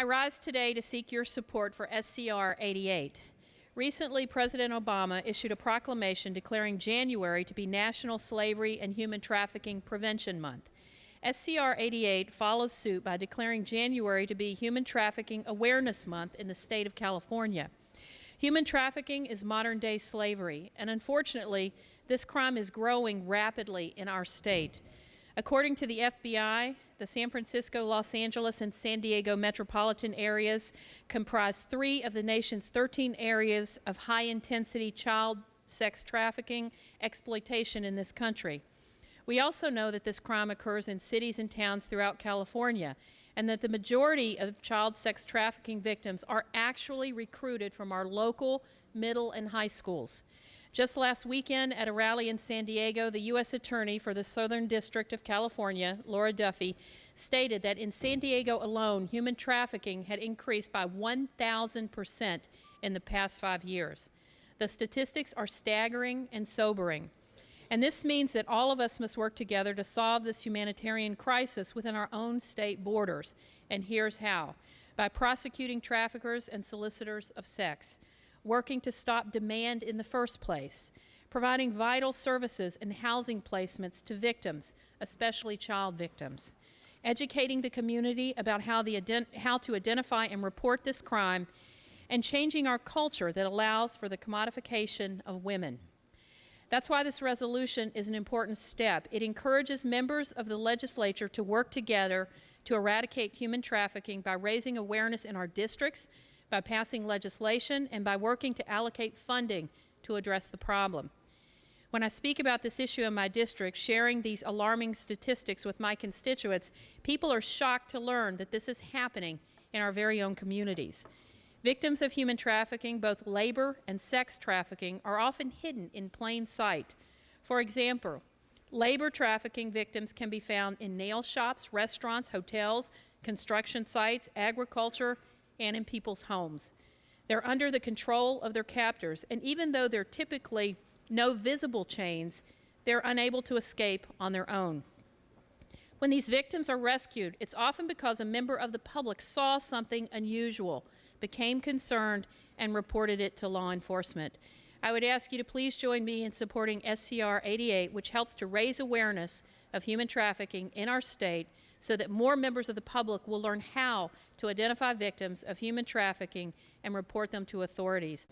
I rise today to seek your support for SCR 88. Recently, President Obama issued a proclamation declaring January to be National Slavery and Human Trafficking Prevention Month. SCR 88 follows suit by declaring January to be Human Trafficking Awareness Month in the state of California. Human trafficking is modern-day slavery, and unfortunately, this crime is growing rapidly in our state. According to the FBI, the San Francisco, Los Angeles, and San Diego metropolitan areas comprise 3 of the nation's 13 areas of high-intensity child sex trafficking exploitation in this country. We also know that this crime occurs in cities and towns throughout California, and that the majority of child sex trafficking victims are actually recruited from our local middle and high schools. Just last weekend at a rally in San Diego, the U.S. Attorney for the Southern District of California, Laura Duffy, stated that in San Diego alone, human trafficking had increased by 1,000% in the past 5 years. The statistics are staggering and sobering. And this means that all of us must work together to solve this humanitarian crisis within our own state borders. And here's how: by prosecuting traffickers and solicitors of sex, working to stop demand in the first place, providing vital services and housing placements to victims, especially child victims, educating the community about how to identify and report this crime, and changing our culture that allows for the commodification of women. That's why this resolution is an important step. It encourages members of the legislature to work together to eradicate human trafficking by raising awareness in our districts, by passing legislation, and by working to allocate funding to address the problem. When I speak about this issue in my district, sharing these alarming statistics with my constituents, people are shocked to learn that this is happening in our very own communities. Victims of human trafficking, both labor and sex trafficking, are often hidden in plain sight. For example, labor trafficking victims can be found in nail shops, restaurants, hotels, construction sites, agriculture, and in people's homes. They're under the control of their captors, and even though there are typically no visible chains, they're unable to escape on their own. When these victims are rescued, it's often because a member of the public saw something unusual, became concerned, and reported it to law enforcement. I would ask you to please join me in supporting SCR 88, which helps to raise awareness of human trafficking in our state so that more members of the public will learn how to identify victims of human trafficking and report them to authorities.